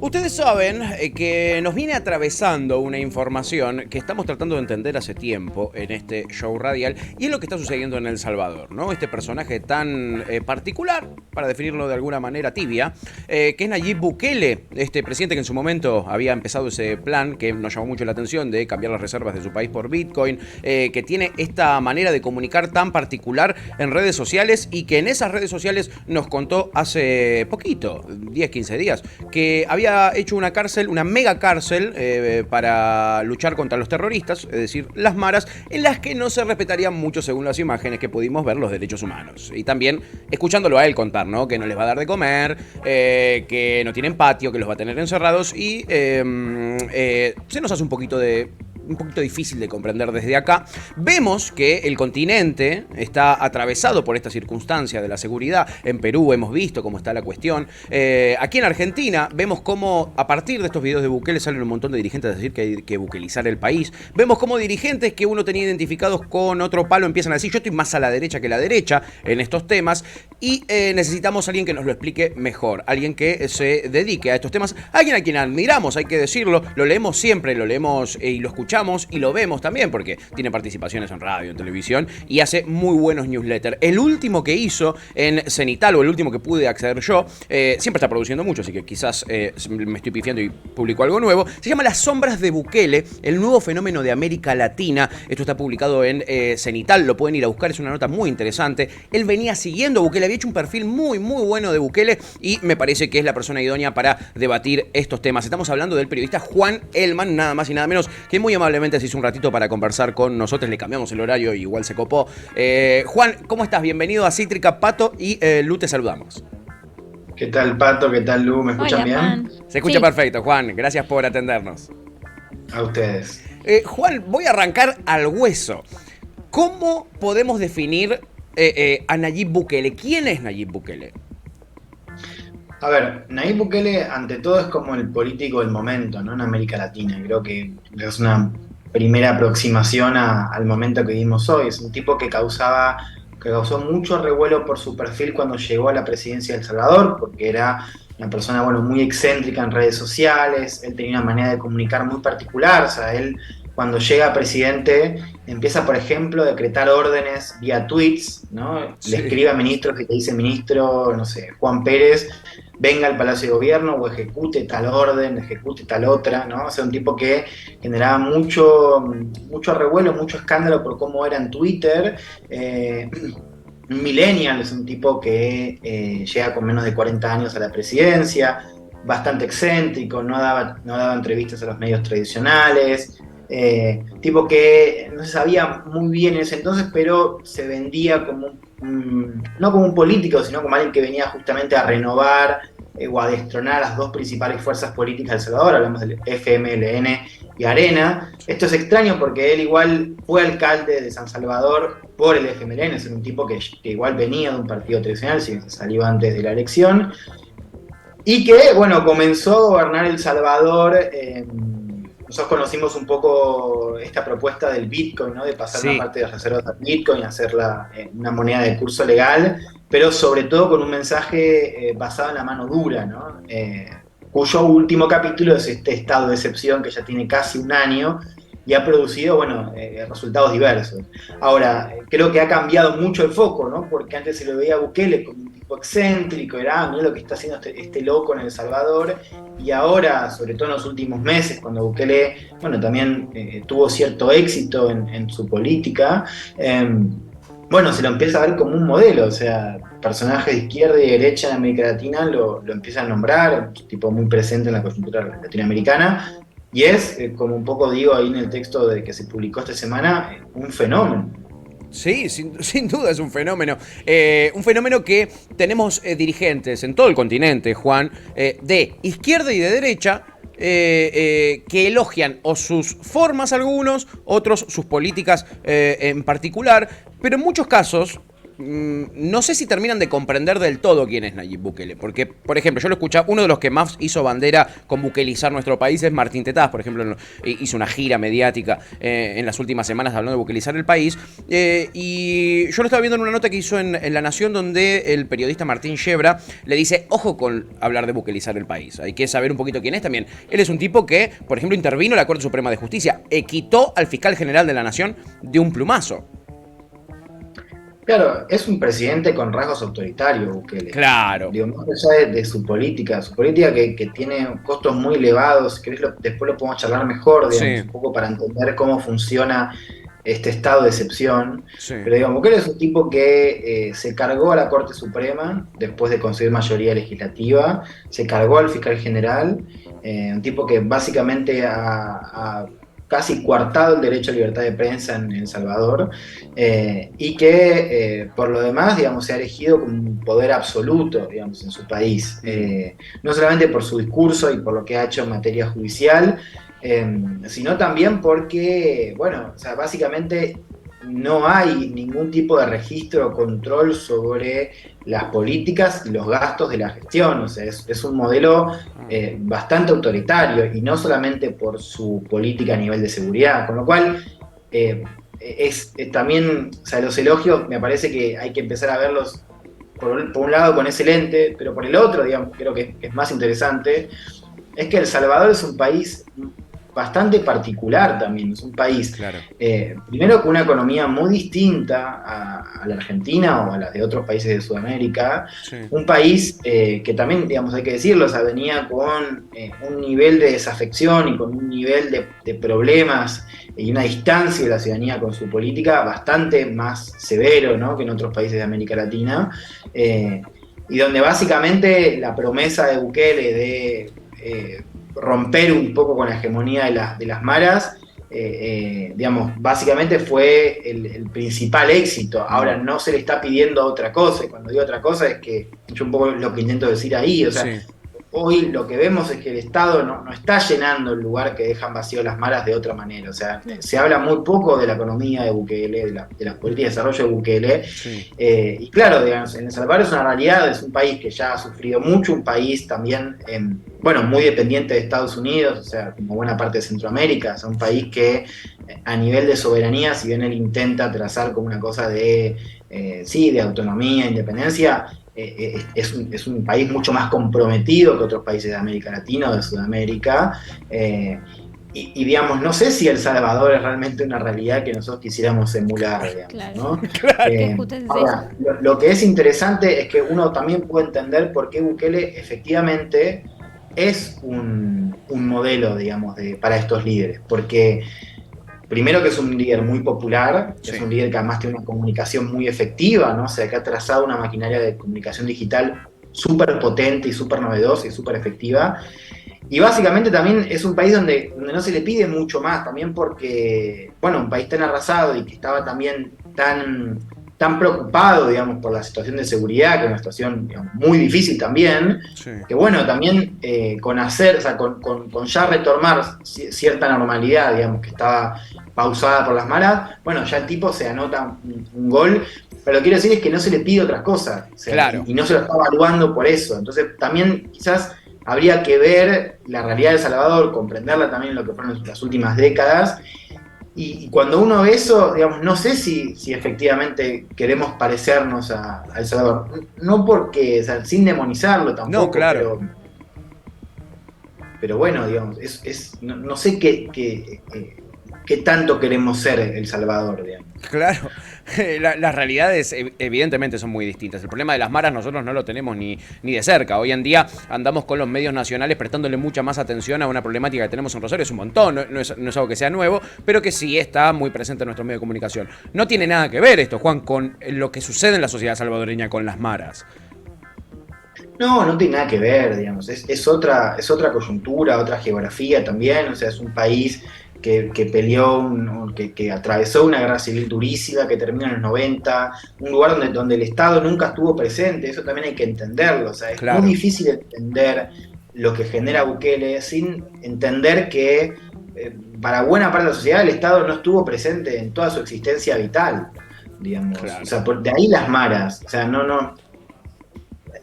Ustedes saben que nos viene atravesando una información que estamos tratando de entender hace tiempo en este show radial, y es lo que está sucediendo en El Salvador, ¿no? Este personaje tan particular, para definirlo de alguna manera tibia, que es Nayib Bukele, este presidente que en su momento había empezado ese plan que nos llamó mucho la atención de cambiar las reservas de su país por Bitcoin, que tiene esta manera de comunicar tan particular en redes sociales, y que en esas redes sociales nos contó hace poquito, 10, 15 días, que había hecho una cárcel, una mega cárcel para luchar contra los terroristas, es decir, las maras, en las que no se respetarían mucho, según las imágenes que pudimos ver, los derechos humanos. Y también escuchándolo a él contar, ¿no? Que no les va a dar de comer, que no tienen patio, que los va a tener encerrados, y se nos hace un poquito difícil de comprender desde acá. Vemos que el continente está atravesado por esta circunstancia de la seguridad. En Perú hemos visto cómo está la cuestión. Aquí en Argentina vemos cómo a partir de estos videos de Bukele salen un montón de dirigentes a decir que hay que bukelizar el país. Vemos cómo dirigentes que uno tenía identificados con otro palo empiezan a decir: yo estoy más a la derecha que la derecha en estos temas, y necesitamos a alguien que nos lo explique mejor, alguien que se dedique a estos temas, alguien a quien admiramos, hay que decirlo. Lo leemos siempre, lo leemos y lo escuchamos y lo vemos también, porque tiene participaciones en radio, en televisión, y hace muy buenos newsletters. El último que hizo en Cenital, o el último que pude acceder yo, siempre está produciendo mucho, así que quizás me estoy pifiando y publico algo nuevo. Se llama Las sombras de Bukele, el nuevo fenómeno de América Latina. Esto está publicado en Cenital, lo pueden ir a buscar, es una nota muy interesante. Él venía siguiendo a Bukele, había hecho un perfil muy bueno de Bukele, y me parece que es la persona idónea para debatir estos temas. Estamos hablando del periodista Juan Elman, nada más y nada menos, que muy amablemente se hizo un ratito para conversar con nosotros. Le cambiamos el horario y igual se copó. Juan, ¿cómo estás? Bienvenido a Cítrica. Pato y Lu, te saludamos. ¿Qué tal, Pato? ¿Qué tal, Lu? ¿Me escuchan bien? Juan. Se escucha perfecto, Juan. Gracias por atendernos. A ustedes. Juan, voy a arrancar al hueso. ¿Cómo podemos definir a Nayib Bukele? ¿Quién es Nayib Bukele? A ver, Nayib Bukele ante todo es como el político del momento, ¿no? En América Latina. Creo que es una primera aproximación al momento que vivimos hoy. Es un tipo que causó mucho revuelo por su perfil cuando llegó a la presidencia de El Salvador, porque era una persona, muy excéntrica en redes sociales. Él tenía una manera de comunicar muy particular. O sea, él cuando llega a presidente empieza, por ejemplo, a decretar órdenes vía tweets, ¿no? Sí. Le escribe a ministros que te dice: ministro, no sé, Juan Pérez, venga al Palacio de Gobierno o ejecute tal orden, ejecute tal otra, ¿no? O sea, un tipo que generaba mucho revuelo, mucho escándalo por cómo era en Twitter. Un millennial, es un tipo que llega con menos de 40 años a la presidencia, bastante excéntrico, no daba entrevistas a los medios tradicionales. Tipo que no se sabía muy bien en ese entonces, pero se vendía como no como un político, sino como alguien que venía justamente a renovar o a destronar las dos principales fuerzas políticas de El Salvador. Hablamos del FMLN y Arena. Esto es extraño porque él igual fue alcalde de San Salvador por el FMLN, es un tipo que igual venía de un partido tradicional, si se salió antes de la elección, y que, comenzó a gobernar El Salvador. Nosotros conocimos un poco esta propuesta del Bitcoin, ¿no? De pasar una parte de las reservas a Bitcoin, hacerla una moneda de curso legal, pero sobre todo con un mensaje basado en la mano dura, ¿no? Cuyo último capítulo es este estado de excepción que ya tiene casi un año y ha producido, resultados diversos. Ahora, creo que ha cambiado mucho el foco, ¿no? Porque antes se lo veía a Bukele como un tipo excéntrico, mira lo que está haciendo este loco en El Salvador, y ahora, sobre todo en los últimos meses, cuando Bukele, también tuvo cierto éxito en su política, se lo empieza a ver como un modelo. O sea, personajes de izquierda y derecha en América Latina lo empiezan a nombrar, un tipo muy presente en la coyuntura latinoamericana, y es, como un poco digo ahí en el texto que se publicó esta semana, un fenómeno. Sí, sin duda es un fenómeno. Un fenómeno que tenemos dirigentes en todo el continente, Juan, de izquierda y de derecha, que elogian o sus formas algunos, otros sus políticas en particular, pero en muchos casos no sé si terminan de comprender del todo quién es Nayib Bukele. Porque, por ejemplo, yo lo escuché, uno de los que más hizo bandera con bukelizar nuestro país es Martín Tetaz, por ejemplo, hizo una gira mediática en las últimas semanas hablando de bukelizar el país. Y yo lo estaba viendo en una nota que hizo en La Nación, donde el periodista Martín Yebra le dice, ojo con hablar de bukelizar el país. Hay que saber un poquito quién es también. Él es un tipo que, por ejemplo, intervino en la Corte Suprema de Justicia, quitó al fiscal general de la Nación de un plumazo. Claro, es un presidente con rasgos autoritarios, Bukele. Claro. Digo, más allá de su política que tiene costos muy elevados, que después lo podemos charlar mejor, digamos, Sí. un poco para entender cómo funciona este estado de excepción. Sí. Pero digamos, Bukele es un tipo que se cargó a la Corte Suprema después de conseguir mayoría legislativa, se cargó al fiscal general, un tipo que básicamente ha casi coartado el derecho a libertad de prensa en El Salvador, y que por lo demás, digamos, se ha elegido como un poder absoluto, digamos, en su país, no solamente por su discurso y por lo que ha hecho en materia judicial, sino también porque, bueno, o sea, básicamente no hay ningún tipo de registro o control sobre las políticas y los gastos de la gestión. O sea, es un modelo bastante autoritario, y no solamente por su política a nivel de seguridad, con lo cual también, o sea, los elogios me parece que hay que empezar a verlos por un lado con ese lente, pero por el otro, digamos, creo que es más interesante, es que El Salvador es un país bastante particular también, es un país, Claro. Primero con una economía muy distinta a la Argentina o a la de otros países de Sudamérica, Sí. un país que también, digamos, hay que decirlo, o sea, venía con un nivel de desafección y con un nivel de problemas y una distancia de la ciudadanía con su política bastante más severo, ¿no?, que en otros países de América Latina, y donde básicamente la promesa de Bukele de romper un poco con la hegemonía de las maras, digamos, básicamente fue el principal éxito. Ahora no se le está pidiendo otra cosa, y cuando digo otra cosa es que yo un poco lo que intento decir ahí, o sea, Sí. hoy lo que vemos es que el Estado no está llenando el lugar que dejan vacío las maras de otra manera. O sea, se habla muy poco de la economía de Bukele, de la política de desarrollo de Bukele. Sí. Y claro, digamos, en El Salvador es una realidad, es un país que ya ha sufrido mucho, un país también, bueno, muy dependiente de Estados Unidos, o sea, como buena parte de Centroamérica, es un país que a nivel de soberanía, si bien él intenta trazar como una cosa de, sí, de autonomía, independencia, es un país mucho más comprometido que otros países de América Latina o de Sudamérica, y digamos, no sé si El Salvador es realmente una realidad que nosotros quisiéramos emular, digamos, Claro. ¿no? Que justo es Ahora, lo que es interesante es que uno también puede entender por qué Bukele efectivamente es un modelo, digamos, para estos líderes, porque primero que es un líder muy popular, Sí. es un líder que además tiene una comunicación muy efectiva, ¿no? O sea, que ha trazado una maquinaria de comunicación digital súper potente y súper novedosa y súper efectiva. Y básicamente también es un país donde no se le pide mucho más, también porque, bueno, un país tan arrasado y que estaba también tan preocupado, digamos, por la situación de seguridad, que es una situación, digamos, muy difícil también, Sí. que bueno, también o sea, con ya retomar cierta normalidad, digamos, que estaba pausada por las malas, bueno, ya el tipo se anota un gol, pero lo que quiero decir es que no se le pide otras cosas, o sea, Claro. y no se lo está evaluando por eso. Entonces también quizás habría que ver la realidad de El Salvador, comprenderla también en lo que fueron las últimas décadas, y cuando uno ve eso, digamos, no sé si efectivamente queremos parecernos a El Salvador, no porque, o sea, sin demonizarlo tampoco, No, claro. pero bueno, digamos, no sé qué tanto queremos ser El Salvador, digamos. Claro, las realidades evidentemente son muy distintas. El problema de las maras nosotros no lo tenemos ni de cerca. Hoy en día andamos con los medios nacionales prestándole mucha más atención a una problemática que tenemos en Rosario. Es un montón, no es algo que sea nuevo, pero que sí está muy presente en nuestros medios de comunicación. No tiene nada que ver esto, Juan, con lo que sucede en la sociedad salvadoreña con las maras. No tiene nada que ver, digamos, es otra coyuntura, otra geografía también, o sea, es un país que peleó, que atravesó una guerra civil durísima, que termina en los 90, un lugar donde el Estado nunca estuvo presente, eso también hay que entenderlo, o sea, es Claro. muy difícil entender lo que genera Bukele sin entender que para buena parte de la sociedad el Estado no estuvo presente en toda su existencia vital. digamos. Claro. O sea, de ahí las maras. O sea,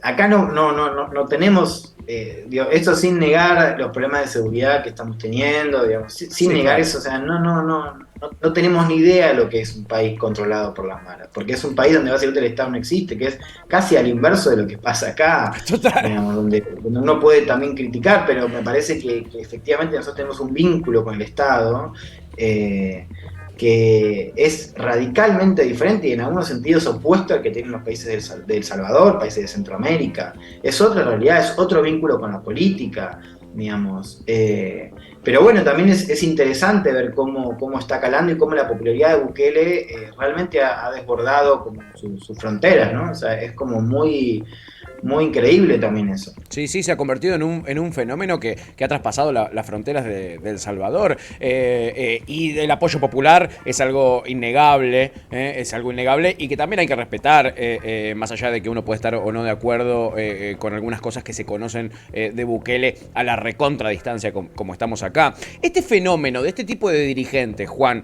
acá no tenemos, esto sin negar los problemas de seguridad que estamos teniendo, digamos, sin Sí, negar claro. eso, o sea, no tenemos ni idea de lo que es un país controlado por las maras, porque es un país donde básicamente el Estado no existe, que es casi al inverso de lo que pasa acá, Total. digamos, donde uno puede también criticar, pero me parece que efectivamente nosotros tenemos un vínculo con el Estado, eh, que es radicalmente diferente y en algunos sentidos opuesto al que tienen los países del Salvador, países de Centroamérica. Es otra realidad, es otro vínculo con la política, digamos. Pero bueno, también es interesante ver cómo está calando y cómo la popularidad de Bukele realmente ha desbordado como sus fronteras, ¿no? O sea, es como muy increíble también eso. Sí, sí, se ha convertido en un fenómeno que ha traspasado las fronteras de El Salvador. Y el apoyo popular es algo innegable, es algo innegable y que también hay que respetar, más allá de que uno puede estar o no de acuerdo con algunas cosas que se conocen de Bukele a la recontra distancia como estamos acá. Este fenómeno de este tipo de dirigentes, Juan,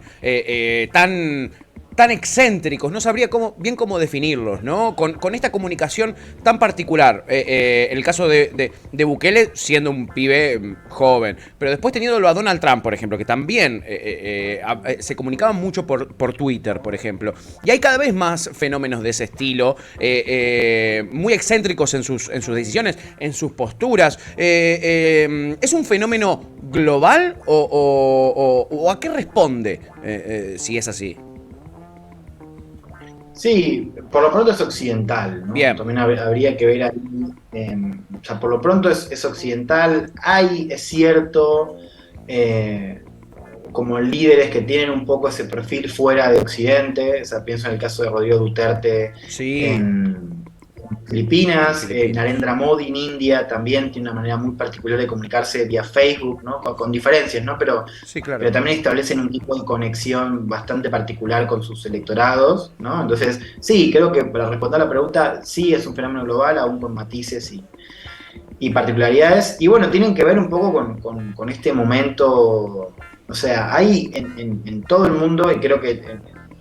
tan excéntricos, no sabría bien cómo definirlos, ¿no? Con esta comunicación tan particular. El caso de Bukele siendo un pibe joven, pero después teniéndolo a Donald Trump, por ejemplo, que también se comunicaban mucho por Twitter, por ejemplo. Y hay cada vez más fenómenos de ese estilo, muy excéntricos en sus decisiones, en sus posturas. ¿Es un fenómeno global o a qué responde si es así? Sí, por lo pronto es occidental, ¿no? Bien. También habría que ver ahí, o sea, por lo pronto es occidental, es cierto, eh, como líderes que tienen un poco ese perfil fuera de Occidente, o sea, pienso en el caso de Rodrigo Duterte Sí, en Filipinas, Filipinas. Narendra Modi en India también tiene una manera muy particular de comunicarse vía Facebook, ¿no? Con diferencias, ¿no? Sí, Pero claro. también establecen un tipo de conexión bastante particular con sus electorados, ¿no? Entonces, sí, creo que para responder a la pregunta, sí es un fenómeno global, aún con matices y particularidades, y bueno, tienen que ver un poco con este momento, o sea, hay en todo el mundo, y creo que en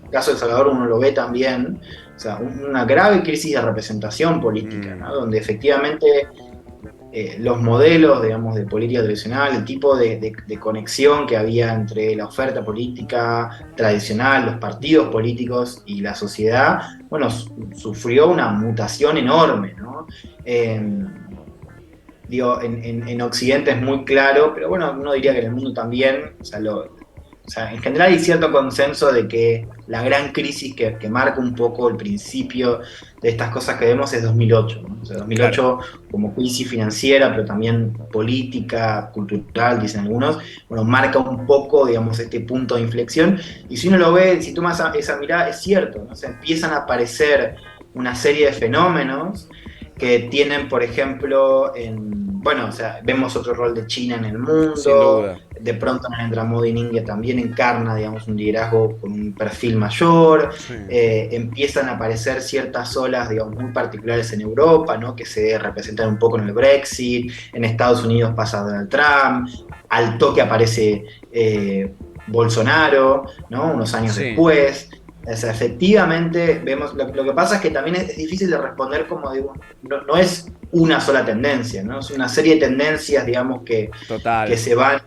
el caso de El Salvador uno lo ve también, o sea, una grave crisis de representación política, ¿no? Donde efectivamente los modelos, digamos, de política tradicional, el tipo de conexión que había entre la oferta política tradicional, los partidos políticos y la sociedad, bueno, sufrió una mutación enorme, ¿no? Digo, en Occidente es muy claro, pero bueno, uno diría que en el mundo también, o sea, en general hay cierto consenso de que la gran crisis que marca un poco el principio de estas cosas que vemos es 2008, ¿no? O sea, Claro. 2008 como crisis financiera, pero también política, cultural, dicen algunos, bueno, marca un poco, digamos, este punto de inflexión. Y si uno lo ve, si tomas esa mirada, es cierto, ¿no? O sea, empiezan a aparecer una serie de fenómenos que tienen, por ejemplo, bueno, o sea, vemos otro rol de China en el Sin mundo, duda. de pronto Narendra Modi en India también encarna, digamos, un liderazgo con un perfil mayor, Sí. empiezan a aparecer ciertas olas, digamos, muy particulares en Europa, ¿no? Que se representan un poco en el Brexit, en Estados Unidos pasa Donald Trump, al toque aparece Bolsonaro, ¿no? Unos años Sí. después. O sea, efectivamente, vemos, lo que pasa es que también es difícil de responder como digo, no es una sola tendencia, ¿no? Es una serie de tendencias, digamos, que Total. se van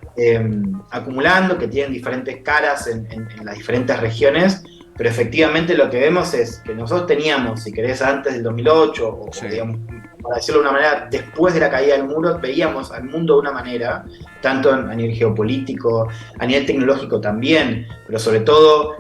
acumulando, que tienen diferentes caras en las diferentes regiones, pero efectivamente lo que vemos es que nosotros teníamos, si querés, antes del 2008, Sí. digamos, para decirlo de una manera, después de la caída del muro, veíamos al mundo de una manera, tanto a nivel geopolítico, a nivel tecnológico también, pero sobre todo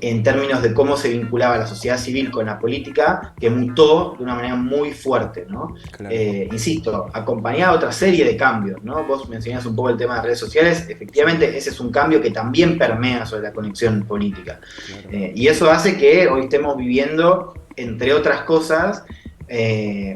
en términos de cómo se vinculaba la sociedad civil con la política, que mutó de una manera muy fuerte, ¿no? Claro. Insisto, acompañada de otra serie de cambios, ¿no? Vos mencionás un poco el tema de redes sociales, Sí. efectivamente ese es un cambio que también permea sobre la conexión política. Claro. Y eso hace que hoy estemos viviendo, entre otras cosas,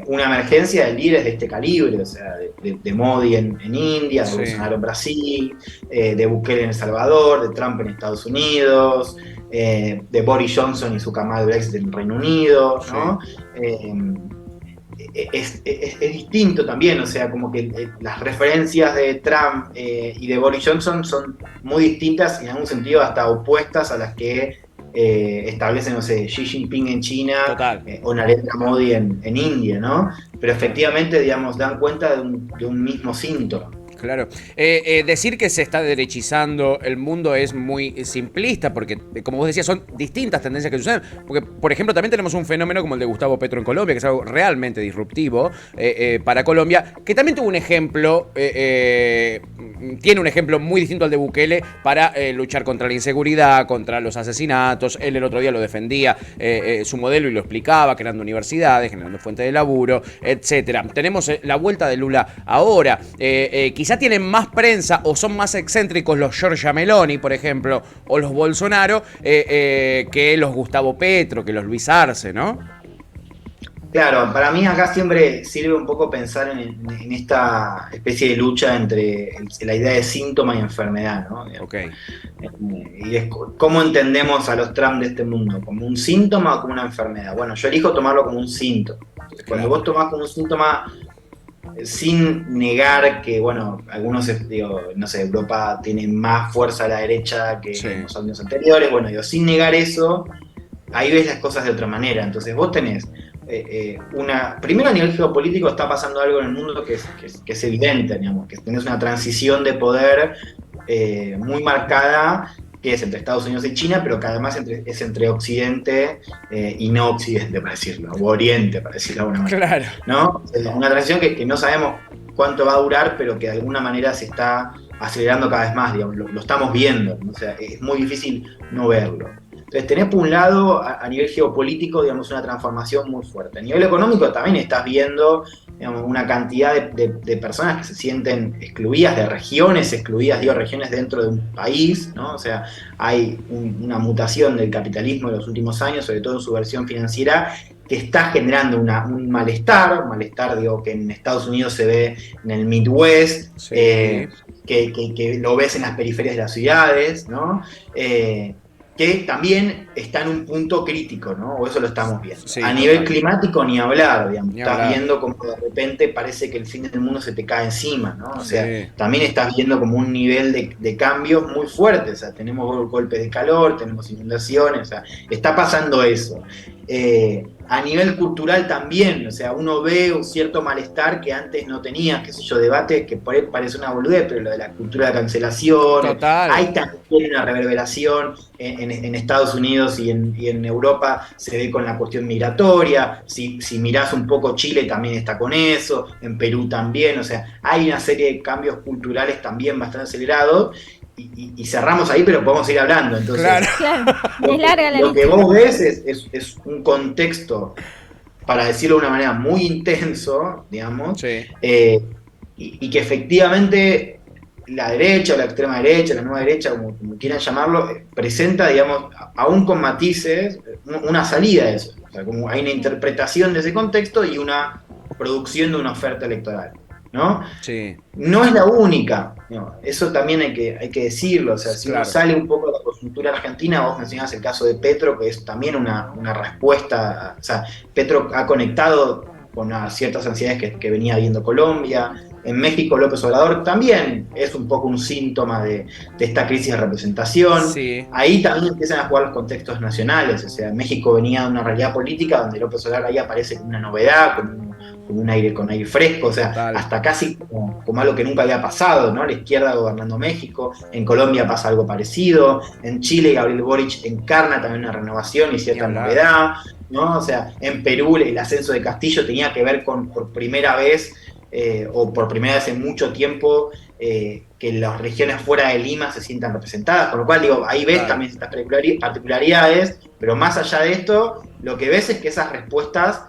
una emergencia de líderes de este calibre, o sea, de Modi en India, de Sí. Bolsonaro en Brasil, de Bukele en El Salvador, de Trump en Estados Unidos, de Boris Johnson y su camada de Brexit en Reino Unido, Sí. ¿no? Eh, es distinto también, o sea, como que las referencias de Trump y de Boris Johnson son muy distintas y en algún sentido hasta opuestas a las que establece, no sé, Xi Jinping en China Total. o Narendra Modi en India, ¿no? Pero efectivamente, digamos, dan cuenta de un mismo síntoma. Claro. Decir que se está derechizando el mundo es muy simplista, porque, como vos decías, son distintas tendencias que suceden. Porque, por ejemplo, también tenemos un fenómeno como el de Gustavo Petro en Colombia, que es algo realmente disruptivo para Colombia, que también tuvo un ejemplo, tiene un ejemplo muy distinto al de Bukele para luchar contra la inseguridad, contra los asesinatos. Él el otro día lo defendía, su modelo, y lo explicaba, creando universidades, generando fuentes de laburo, etcétera. Tenemos la vuelta de Lula ahora. Quizá tienen más prensa o son más excéntricos los Giorgia Meloni, por ejemplo, o los Bolsonaro, que los Gustavo Petro, que los Luis Arce, ¿no? Claro, para mí acá siempre sirve un poco pensar en esta especie de lucha entre la idea de síntoma y enfermedad, ¿no? Ok. Y es cómo entendemos a los Trump de este mundo, como un síntoma o como una enfermedad. Bueno, yo elijo tomarlo como un síntoma. Cuando vos tomás como un síntoma, sin negar que, bueno, algunos, digo, no sé, Europa tiene más fuerza a la derecha que en los años anteriores, bueno, digo, sin negar eso, ahí ves las cosas de otra manera. Entonces vos tenés primero a nivel geopolítico está pasando algo en el mundo que es evidente, digamos, que tenés una transición de poder muy marcada, que es entre Estados Unidos y China, pero que además es entre Occidente y no Occidente, para decirlo, o Oriente, para decirlo de alguna manera. Claro. ¿No? Una transición que no sabemos cuánto va a durar, pero que de alguna manera se está acelerando cada vez más, digamos, lo estamos viendo, ¿no? O sea, es muy difícil no verlo. Entonces tenés por un lado, a nivel geopolítico, digamos, una transformación muy fuerte. A nivel económico también estás viendo, digamos, una cantidad de personas que se sienten excluidas, de regiones excluidas, digo, regiones dentro de un país, ¿no? O sea, hay una mutación del capitalismo en los últimos años, sobre todo en su versión financiera, que está generando un malestar, digo, que en Estados Unidos se ve en el Midwest, Sí. que lo ves en las periferias de las ciudades, ¿no? Que también está en un punto crítico, ¿no? O eso lo estamos viendo. Sí, a nivel total. climático, ni hablar, digamos. Ni Estás hablar. viendo como de repente parece que el fin del mundo se te cae encima, ¿no? O sea, Sí. también estás viendo como un nivel de cambios muy fuerte. O sea, tenemos golpes de calor, tenemos inundaciones, o sea, está pasando eso. A nivel cultural también, o sea, uno ve un cierto malestar que antes no tenía, qué sé yo, debate que por ahí parece una boludez, pero lo de la cultura de cancelación, Total. hay también una reverberación en Estados Unidos y en Europa se ve con la cuestión migratoria, si mirás un poco Chile también está con eso, en Perú también, o sea, hay una serie de cambios culturales también bastante acelerados. Y cerramos ahí, pero podemos seguir hablando. Entonces, Claro. Es larga la lo que lista. vos ves es un contexto, para decirlo de una manera, muy intenso, digamos, Sí. y que efectivamente la derecha o la extrema derecha, la nueva derecha, como quieran llamarlo, presenta, digamos, aún con matices, una salida de eso. O sea, como hay una interpretación de ese contexto y una producción de una oferta electoral, ¿no? Sí. No es la única, ¿no? Eso también hay que decirlo. O sea, si Claro. uno sale un poco de la coyuntura argentina, vos mencionás el caso de Petro, que es también una respuesta. O sea, Petro ha conectado con ciertas ansiedades que venía viendo Colombia. En México, López Obrador también es un poco un síntoma de esta crisis de representación. Sí. Ahí también empiezan a jugar los contextos nacionales. O sea, México venía de una realidad política donde López Obrador ahí aparece como una novedad, con un aire fresco, o sea, Total. hasta casi como algo que nunca había pasado, ¿no? La izquierda gobernando México, en Colombia pasa algo parecido, en Chile Gabriel Boric encarna también una renovación y cierta novedad, ¿no? O sea, en Perú el ascenso de Castillo tenía que ver con por primera vez en mucho tiempo que las regiones fuera de Lima se sientan representadas, con lo cual digo, ahí ves también estas particularidades, pero más allá de esto, lo que ves es que esas respuestas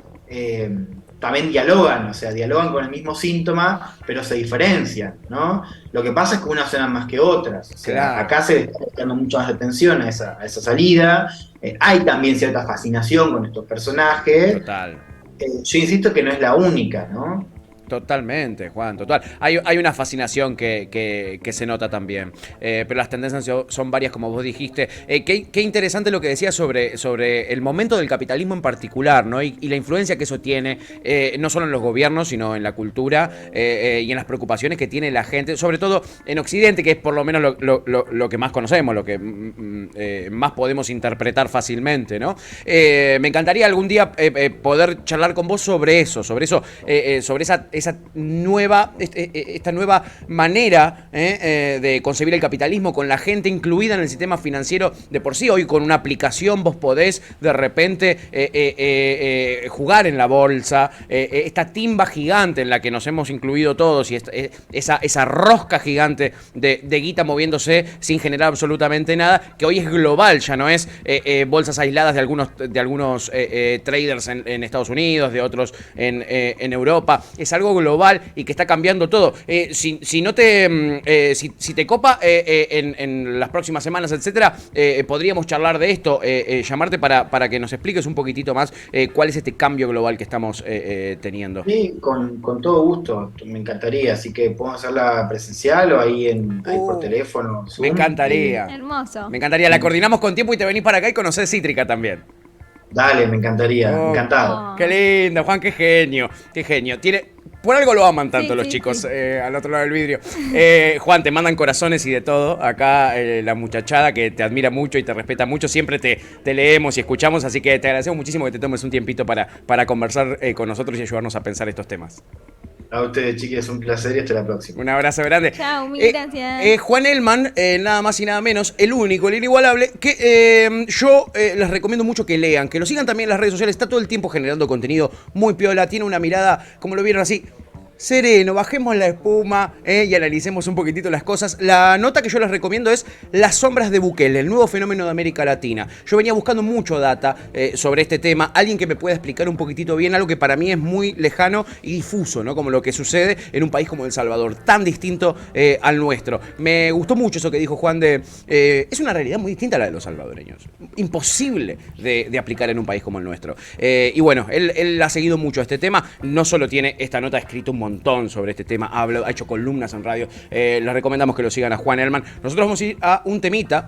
también dialogan, o sea, dialogan con el mismo síntoma, pero se diferencian, ¿no? Lo que pasa es que unas suenan más que otras. O sea, acá se está prestando mucho más atención a esa salida. Hay también cierta fascinación con estos personajes. Total. Yo insisto que no es la única, ¿no? Totalmente, Juan, total. Hay una fascinación que se nota también, pero las tendencias son varias, como vos dijiste. Qué interesante lo que decías sobre el momento del capitalismo en particular, ¿no? Y la influencia que eso tiene, no solo en los gobiernos, sino en la cultura y en las preocupaciones que tiene la gente, sobre todo en Occidente, que es por lo menos lo que más conocemos, lo que más podemos interpretar fácilmente, ¿no? Me encantaría algún día poder charlar con vos sobre eso, sobre esta nueva manera de concebir el capitalismo con la gente incluida en el sistema financiero de por sí. Hoy con una aplicación vos podés de repente jugar en la bolsa, esta timba gigante en la que nos hemos incluido todos y esa rosca gigante de guita moviéndose sin generar absolutamente nada, que hoy es global, ya no es bolsas aisladas de algunos traders en Estados Unidos, de otros en Europa. Es algo global y que está cambiando todo. Si te copa en las próximas semanas, etcétera, podríamos charlar de esto, llamarte para que nos expliques un poquitito más cuál es este cambio global que estamos teniendo. Sí, con todo gusto, me encantaría. Así que podemos hacerla presencial o ahí por teléfono, Zoom. Me encantaría. Hermoso. Me encantaría. La coordinamos con tiempo y te venís para acá y conocés Cítrica también. Dale, me encantaría, Oh, encantado. qué lindo, Juan, qué genio, qué genio. Por algo lo aman tanto Sí, los sí, chicos sí. al otro lado del vidrio. Juan, te mandan corazones y de todo. Acá la muchachada que te admira mucho y te respeta mucho, siempre te leemos y escuchamos, así que te agradecemos muchísimo que te tomes un tiempito para conversar con nosotros y ayudarnos a pensar estos temas. A ustedes, chiquis, un placer y hasta la próxima. Un abrazo grande. Chao, mil gracias. Juan Elman, nada más y nada menos, el único, el inigualable, que yo les recomiendo mucho que lean, que lo sigan también en las redes sociales. Está todo el tiempo generando contenido muy piola, tiene una mirada, como lo vieron así, sereno, bajemos la espuma y analicemos un poquitito las cosas. La nota que yo les recomiendo es Las sombras de Bukele, el nuevo fenómeno de América Latina. Yo venía buscando mucho data sobre este tema, alguien que me pueda explicar un poquitito bien algo que para mí es muy lejano y difuso, ¿no? Como lo que sucede en un país como El Salvador, tan distinto al nuestro. Me gustó mucho eso que dijo Juan es una realidad muy distinta a la de los salvadoreños. Imposible de aplicar en un país como el nuestro. Y bueno, él ha seguido mucho este tema, no solo tiene esta nota escrita un montón sobre este tema, ha hecho columnas en radio. Les recomendamos que lo sigan a Juan Elman. Nosotros vamos a ir a un temita.